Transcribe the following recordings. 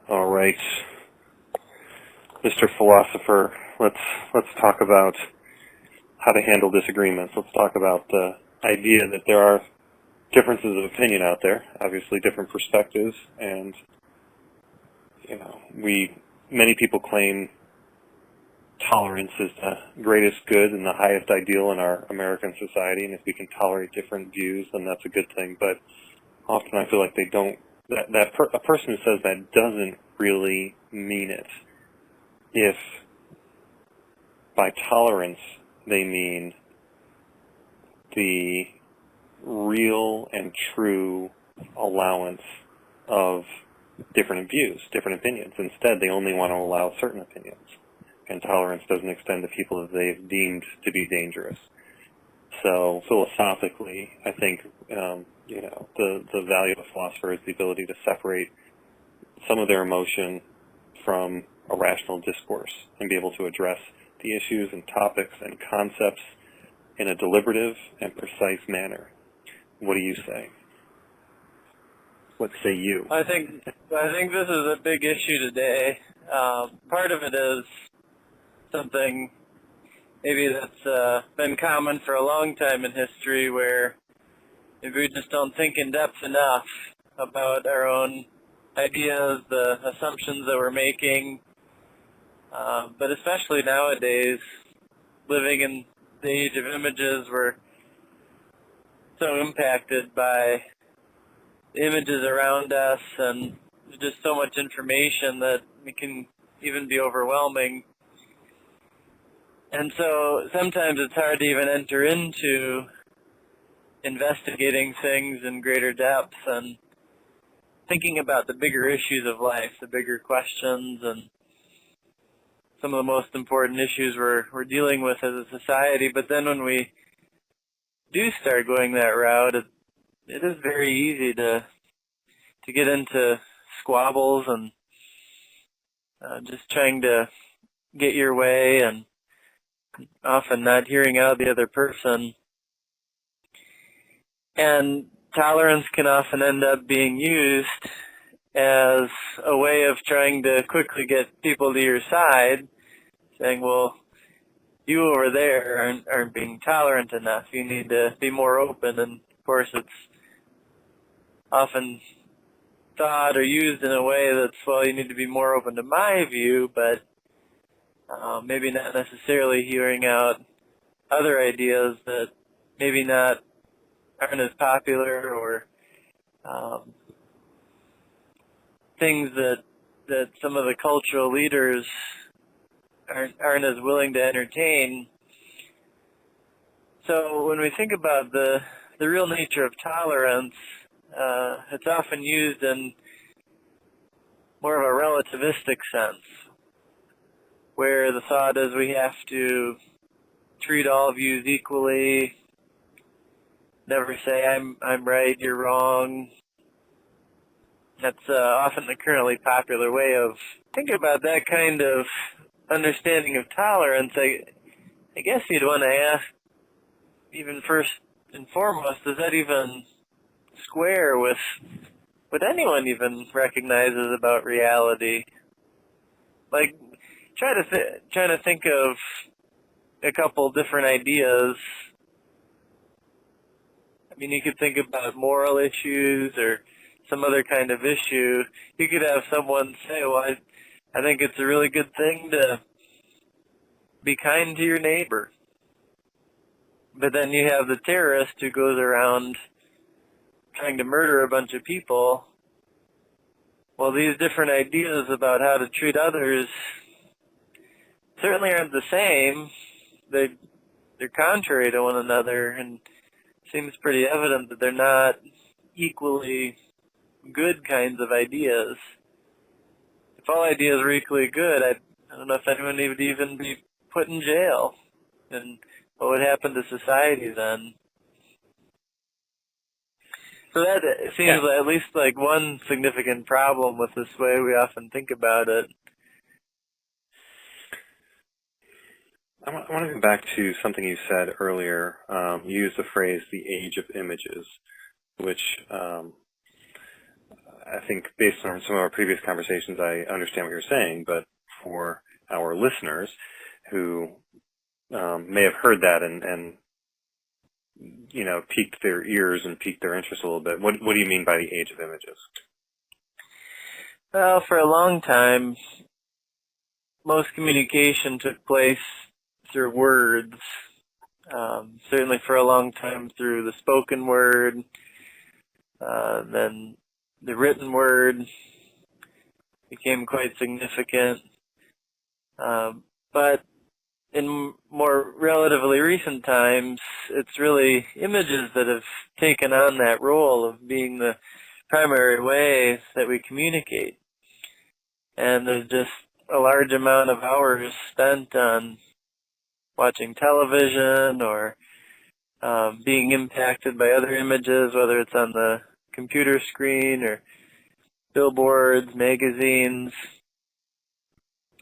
All right, Mr. Philosopher, let's talk about how to handle disagreements. Let's talk about the idea that there are differences of opinion out there, obviously different perspectives, and many people claim tolerance is the greatest good and the highest ideal in our American society, and if we can tolerate different views, then that's a good thing. But often I feel like they don't. A person who says that doesn't really mean it. If by tolerance they mean the real and true allowance of different views, different opinions. Instead, they only want to allow certain opinions. And tolerance doesn't extend to people that they've deemed to be dangerous. So philosophically, I think the value of a philosopher is the ability to separate some of their emotion from a rational discourse and be able to address the issues and topics and concepts in a deliberative and precise manner. What do you say? What say you? I think this is a big issue today. Part of it is something maybe that's been common for a long time in history, where maybe we just don't think in depth enough about our own ideas, the assumptions that we're making. But especially nowadays, living in the age of images, we're so impacted by the images around us, and there's just so much information that it can even be overwhelming. And so sometimes it's hard to even enter into investigating things in greater depth and thinking about the bigger issues of life, the bigger questions, and some of the most important issues we're dealing with as a society. But then when we do start going that route, it is very easy to get into squabbles and just trying to get your way, and often not hearing out the other person. And tolerance can often end up being used as a way of trying to quickly get people to your side, saying, well, you over there aren't being tolerant enough. You need to be more open. And of course, it's often thought or used in a way that's, well, you need to be more open to my view, but maybe not necessarily hearing out other ideas that maybe aren't as popular, or things that some of the cultural leaders aren't as willing to entertain. So when we think about the real nature of tolerance, it's often used in more of a relativistic sense, where the thought is we have to treat all views equally, never say I'm right, you're wrong. That's often the currently popular way of thinking about that kind of understanding of tolerance. I guess you'd want to ask, even first and foremost, does that even square with what anyone even recognizes about reality? Like, trying to think of a couple different ideas. I mean, you could think about moral issues or some other kind of issue. You could have someone say, well, I think it's a really good thing to be kind to your neighbor. But then you have the terrorist who goes around trying to murder a bunch of people. Well, these different ideas about how to treat others certainly aren't the same. They're contrary to one another, and it seems pretty evident that they're not equally good kinds of ideas. If all ideas were equally good, I don't know if anyone would even be put in jail. And what would happen to society then? So that seems at least like one significant problem with this way we often think about it. I want to go back to something you said earlier. You used the phrase "the age of images," which I think based on some of our previous conversations, I understand what you're saying, but for our listeners who may have heard that and piqued their ears and piqued their interest a little bit, what do you mean by the age of images? Well, for a long time, most communication took place through words. Certainly for a long time through the spoken word, then the written word became quite significant. But in more relatively recent times, it's really images that have taken on that role of being the primary way that we communicate. And there's just a large amount of hours spent on watching television or being impacted by other images, whether it's on the computer screen or billboards, magazines.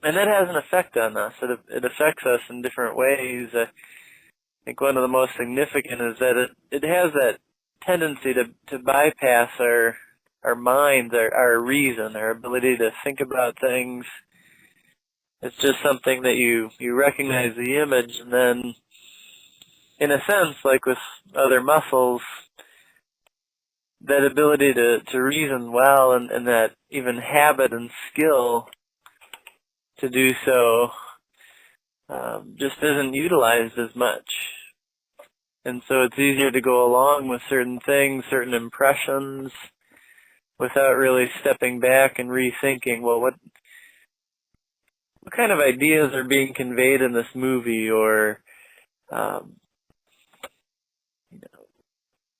And that has an effect on us. It affects us in different ways. I think one of the most significant is that it has that tendency to bypass our minds, our reason, our ability to think about things. It's just something that you recognize the image, and then, in a sense, like with other muscles, that ability to reason well and that even habit and skill to do so just isn't utilized as much. And so it's easier to go along with certain things, certain impressions, without really stepping back and rethinking, well, what kind of ideas are being conveyed in this movie, or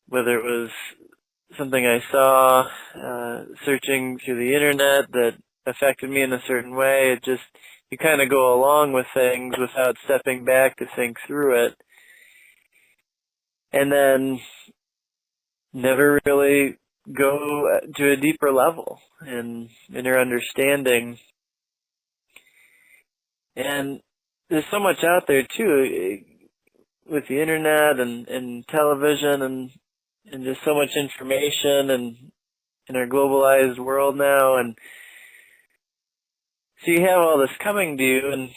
whether it was something I saw searching through the internet that affected me in a certain way. You kind of go along with things without stepping back to think through it, and then never really go to a deeper level in your understanding. And there's so much out there too, with the internet and television and just so much information and in our globalized world now. And so you have all this coming to you, and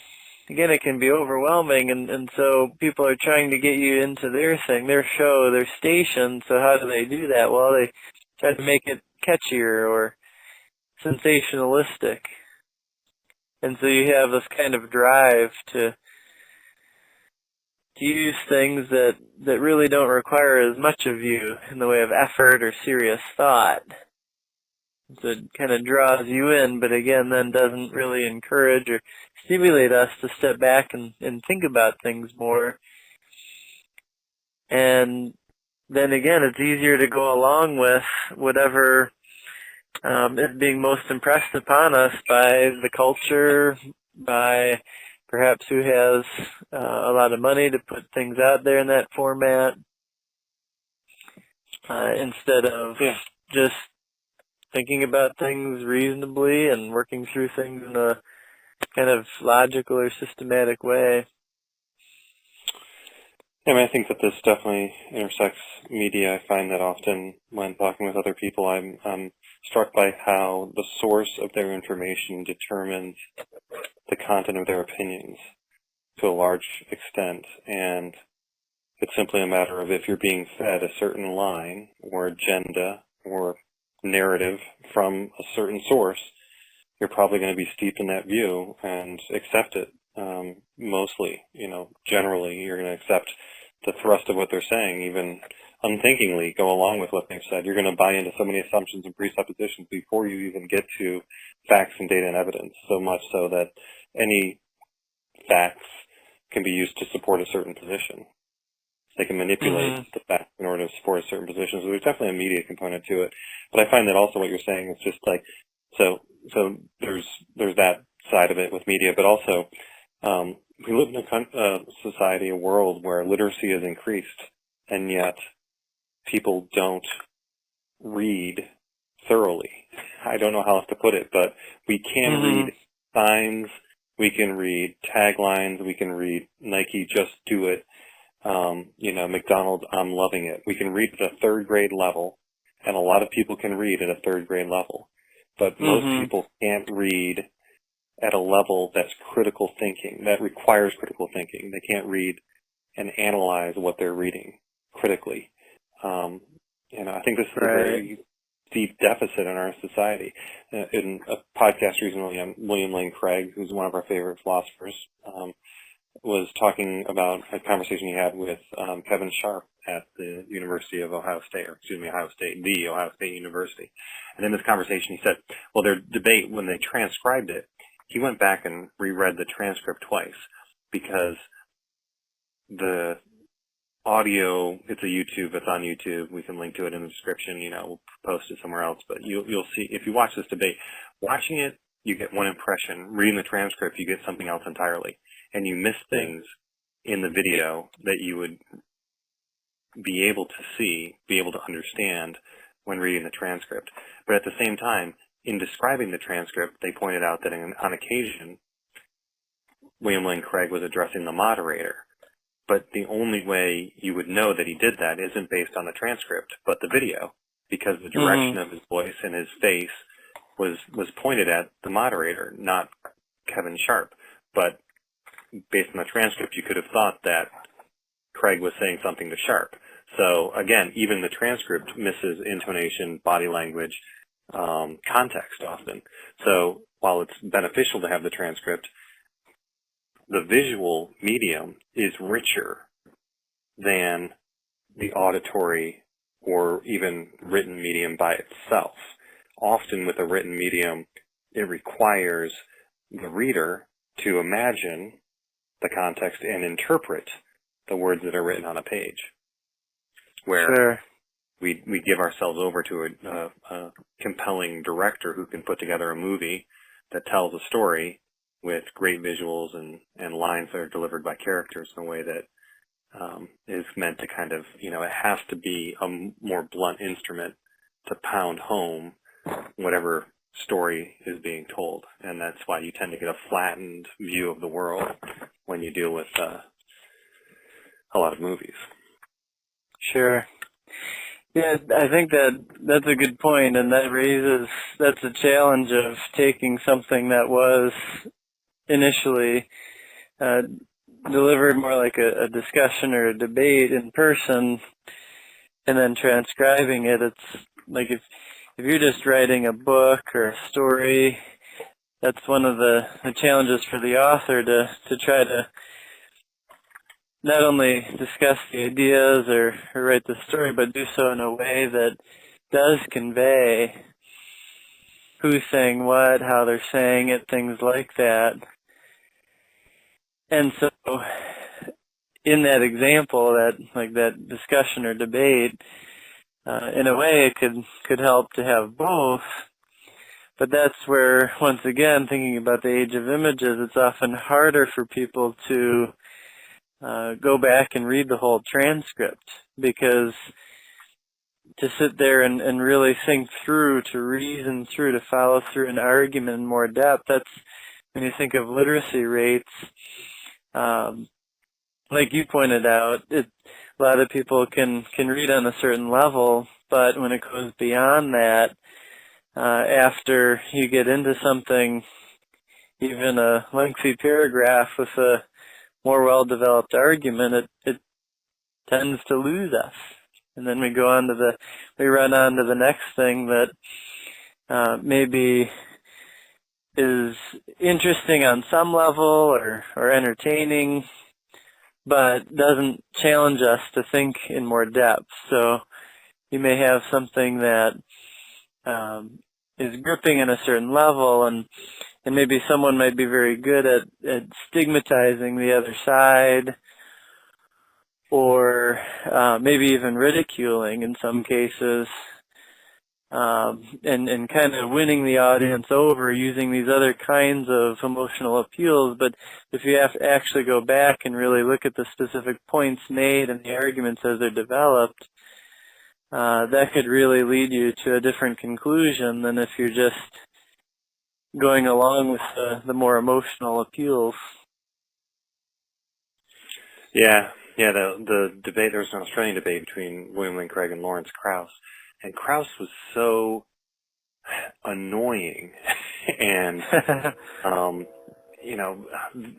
again, it can be overwhelming, and so people are trying to get you into their thing, their show, their station. So how do they do that? Well, they try to make it catchier or sensationalistic. And so you have this kind of drive to use things that really don't require as much of you in the way of effort or serious thought. So it kind of draws you in, but again, then doesn't really encourage or stimulate us to step back and think about things more. And then again, it's easier to go along with whatever is being most impressed upon us by the culture, by perhaps who has a lot of money to put things out there in that format, instead of just thinking about things reasonably and working through things in a kind of logical or systematic way. Yeah, I mean, I think that this definitely intersects media. I find that often when talking with other people, I'm struck by how the source of their information determines the content of their opinions to a large extent. And it's simply a matter of if you're being fed a certain line or agenda or narrative from a certain source, you're probably going to be steeped in that view and accept it. Mostly, generally, you're going to accept the thrust of what they're saying, even unthinkingly go along with what they've said. You're going to buy into so many assumptions and presuppositions before you even get to facts and data and evidence, so much so that any facts can be used to support a certain position. They can manipulate the facts in order to support a certain position. So there's definitely a media component to it. But I find that also what you're saying is just like, so there's that side of it with media, but also we live in a society, a world where literacy has increased, and yet people don't read thoroughly. I don't know how else to put it, but we can read signs, we can read taglines, we can read Nike, just do it, McDonald's, I'm loving it. We can read at a third grade level, and a lot of people can read at a third grade level, but most people can't read at a level that's critical thinking, that requires critical thinking. They can't read and analyze what they're reading critically. I think this is a very deep deficit in our society. In a podcast recently, William Lane Craig, who's one of our favorite philosophers, was talking about a conversation he had with Kevin Sharp at the University of Ohio State, the Ohio State University. And in this conversation, he said, well, their debate, when they transcribed it, he went back and reread the transcript twice because the audio, it's on YouTube. We can link to it in the description. We'll post it somewhere else. But you'll see, if you watch this debate, watching it, you get one impression. Reading the transcript, you get something else entirely. And you miss things in the video that you would be able to see, be able to understand when reading the transcript. But at the same time, in describing the transcript, they pointed out that on occasion, William Lane Craig was addressing the moderator. But the only way you would know that he did that isn't based on the transcript, but the video, because the direction of his voice and his face was pointed at the moderator, not Kevin Sharp. But based on the transcript, you could have thought that Craig was saying something to Sharp. So again, even the transcript misses intonation, body language, context often. So while it's beneficial to have the transcript, the visual medium is richer than the auditory or even written medium by itself. Often with a written medium, it requires the reader to imagine the context and interpret the words that are written on a page. Where we give ourselves over to a compelling director who can put together a movie that tells a story with great visuals and lines that are delivered by characters in a way that is meant to kind of, it has to be a more blunt instrument to pound home whatever story is being told. And that's why you tend to get a flattened view of the world when you deal with a lot of movies. Sure. Yeah, I think that's a good point, and that's a challenge of taking something that was initially delivered more like a discussion or a debate in person, and then transcribing it. It's like if you're just writing a book or a story, that's one of the challenges for the author to try to not only discuss the ideas or write the story, but do so in a way that does convey who's saying what, how they're saying it, things like that. And so in that example, that discussion or debate, in a way it could help to have both. But that's where, once again, thinking about the age of images, it's often harder for people to go back and read the whole transcript, because to sit there and really think through, to reason through, to follow through an argument in more depth, that's when you think of literacy rates, like you pointed out, a lot of people can read on a certain level, but when it goes beyond that, after you get into something, even a lengthy paragraph with a more well-developed argument, it tends to lose us. And then we run on to the next thing that maybe is interesting on some level or entertaining, but doesn't challenge us to think in more depth. So you may have something that is gripping at a certain level, and maybe someone might be very good at stigmatizing the other side, or maybe even ridiculing in some cases, and kind of winning the audience over using these other kinds of emotional appeals. But if you have to actually go back and really look at the specific points made and the arguments as they're developed, that could really lead you to a different conclusion than if you're just going along with the more emotional appeals. Yeah, the debate, there was an Australian debate between William Lane Craig and Lawrence Krauss, And Krauss was so annoying and, you know,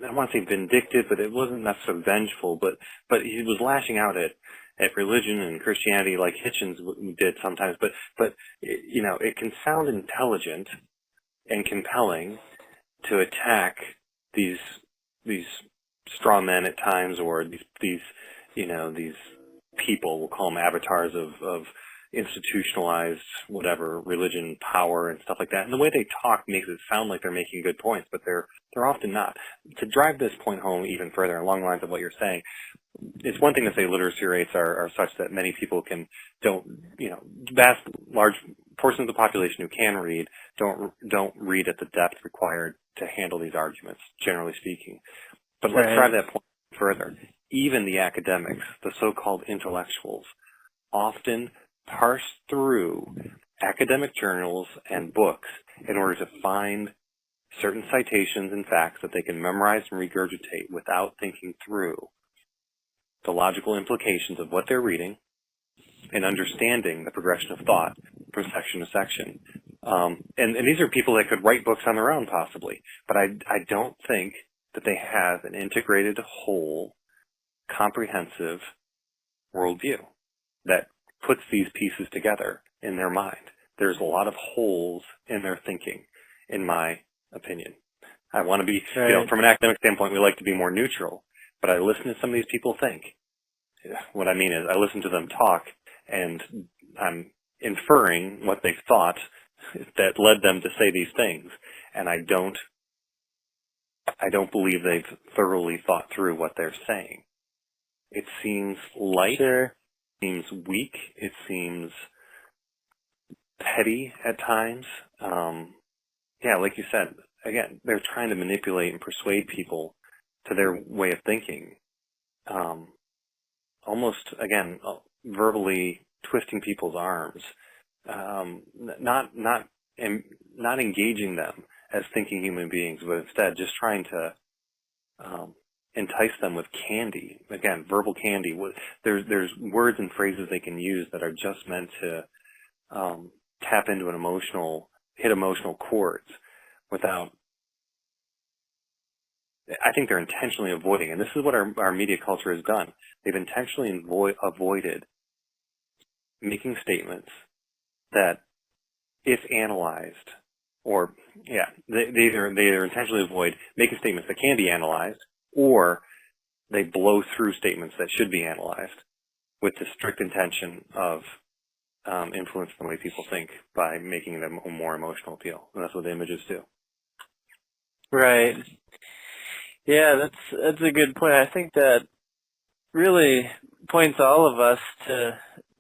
I want to say vindictive, but it wasn't necessarily vengeful, but he was lashing out at religion and Christianity like Hitchens did sometimes, but, you know, it can sound intelligent and compelling to attack these straw men at times, or these you know, these people, we'll call them avatars of institutionalized whatever religion, power, and stuff like that. And the way they talk makes it sound like they're making good points, but they're often not. To drive this point home even further along the lines of what you're saying, it's one thing to say literacy rates are such that many people you know, large portions of the population who can read don't read at the depth required to handle these arguments, generally speaking. But let's drive that point further. Even the academics, the so-called intellectuals, often parse through academic journals and books in order to find certain citations and facts that they can memorize and regurgitate without thinking through the logical implications of what they're reading and understanding the progression of thought from section to section. And these are people that could write books on their own possibly, but I don't think that they have an integrated, whole, comprehensive worldview that puts these pieces together in their mind. There's a lot of holes in their thinking, in my opinion. I want to be, you know, from an academic standpoint, we like to be more neutral, but I listen to some of these people think. What I mean is I listen to them talk, and I'm inferring what they thought that led them to say these things, and I don't believe they've thoroughly thought through what they're saying. It seems light, it seems weak, it seems petty at times. Yeah, like you said, again, they're trying to manipulate and persuade people to their way of thinking. Almost, again, verbally twisting people's arms, not engaging them as thinking human beings, but instead just trying to entice them with candy. Again, verbal candy. There's words and phrases they can use that are just meant to tap into hit emotional chords without. I think they're intentionally avoiding, and this is what our media culture has done. They've intentionally avoided making statements that, if analyzed, or they either intentionally avoid making statements that can be analyzed, or they blow through statements that should be analyzed with the strict intention of influencing the way people think by making them a more emotional appeal. And that's what the images do. Right. Yeah, that's a good point. I think that really points all of us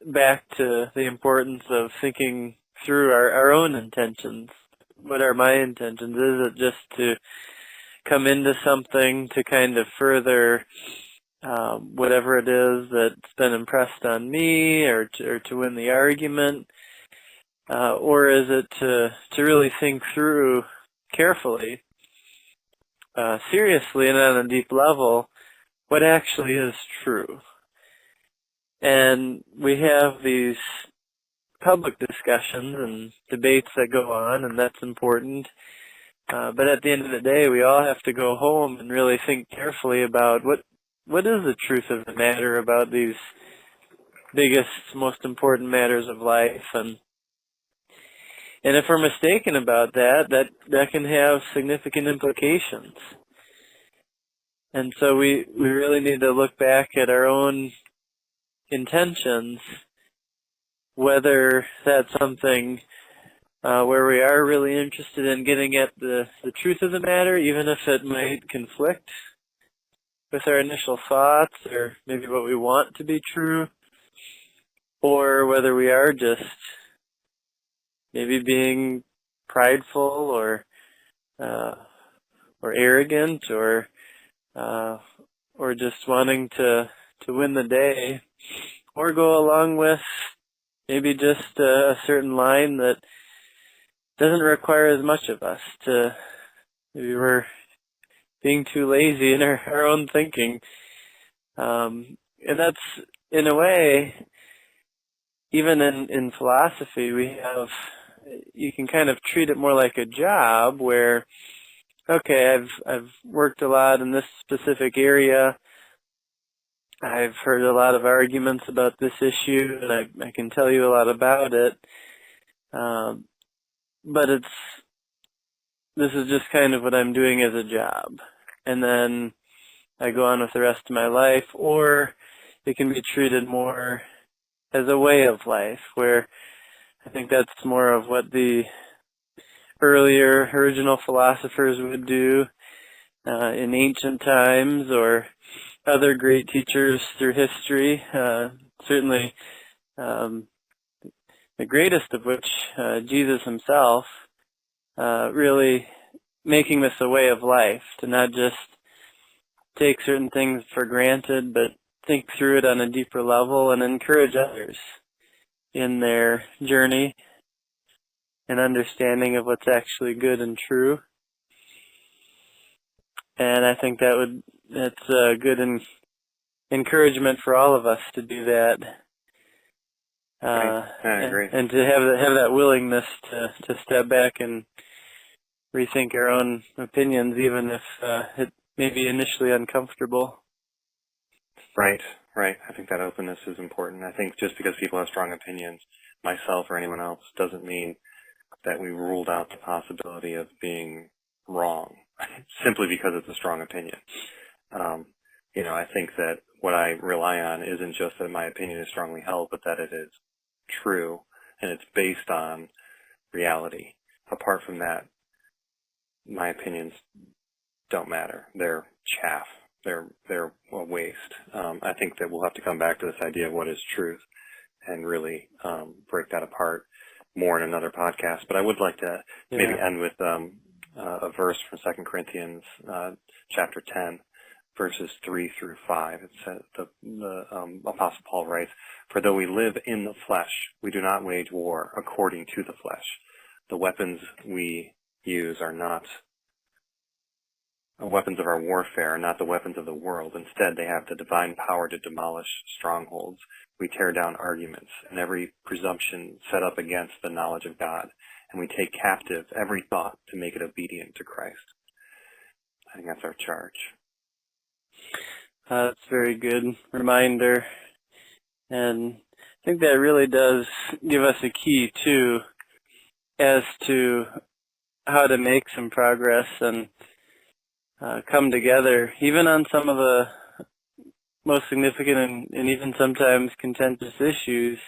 back to the importance of thinking through our own intentions. What are my intentions? Is it just to come into something to kind of further whatever it is that's been impressed on me, or to win the argument, or is it to really think through carefully, seriously, and on a deep level, what actually is true? And we have these public discussions and debates that go on, and that's important. But at the end of the day, we all have to go home and really think carefully about what is the truth of the matter about these biggest, most important matters of life. And if we're mistaken about that can have significant implications. And so we really need to look back at our own intentions, whether that's something where we are really interested in getting at the truth of the matter, even if it might conflict with our initial thoughts or maybe what we want to be true, or whether we are just maybe being prideful or arrogant, or just wanting to win the day, or go along with maybe just a certain line that doesn't require as much of us. Maybe we're being too lazy in our own thinking. And that's, in a way, even in philosophy, you can kind of treat it more like a job where, okay, I've worked a lot in this specific area. I've heard a lot of arguments about this issue, and I can tell you a lot about it. But this is just kind of what I'm doing as a job. And then I go on with the rest of my life, or it can be treated more as a way of life, where I think that's more of what the earlier original philosophers would do in ancient times, or other great teachers through history. Certainly, the greatest of which, Jesus himself, really making this a way of life, to not just take certain things for granted, but think through it on a deeper level and encourage others in their journey and understanding of what's actually good and true. And I think that's a good encouragement for all of us to do that. Right. I agree. And to have that willingness to step back and rethink our own opinions, even if it may be initially uncomfortable. Right. I think that openness is important. I think just because people have strong opinions, myself or anyone else, doesn't mean that we ruled out the possibility of being wrong simply because it's a strong opinion. I think that what I rely on isn't just that my opinion is strongly held, but that it is true and it's based on reality. Apart from that, my opinions don't matter. They're chaff. They're a waste. I think that we'll have to come back to this idea of what is truth and really break that apart more in another podcast. But I would like to maybe end with a verse from 2 Corinthians chapter 10, verses 3 through 5. It says, the Apostle Paul writes, "For though we live in the flesh, we do not wage war according to the flesh. The weapons we use are not weapons of our warfare, are not the weapons of the world. Instead, they have the divine power to demolish strongholds. We tear down arguments and every presumption set up against the knowledge of God, and we take captive every thought to make it obedient to Christ." I think that's our charge. That's a very good reminder. And I think that really does give us a key, too, as to how to make some progress and come together, even on some of the most significant and even sometimes contentious issues.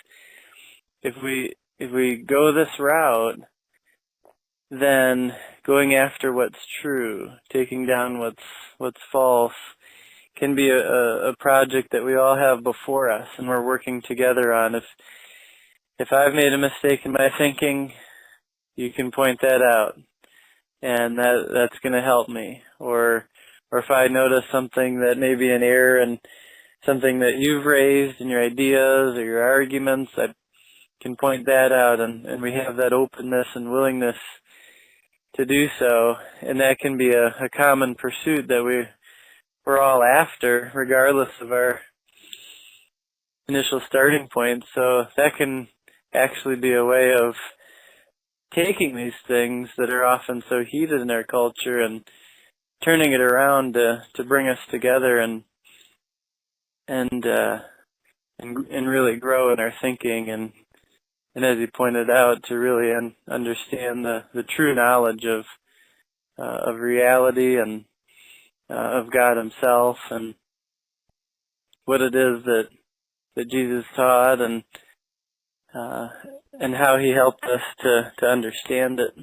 If we go this route, then going after what's true, taking down what's false, can be a project that we all have before us and we're working together on. If I've made a mistake in my thinking, you can point that out, and that's going to help me. Or if I notice something that may be an error and something that you've raised in your ideas or your arguments, I can point that out, and we have that openness and willingness to do so. And that can be a common pursuit that we're all after, regardless of our initial starting point. So that can actually be a way of taking these things that are often so heated in our culture and turning it around to bring us together and really grow in our thinking, and as you pointed out, to really understand the true knowledge of reality and of God himself, and what it is that Jesus taught, and how he helped us to understand it.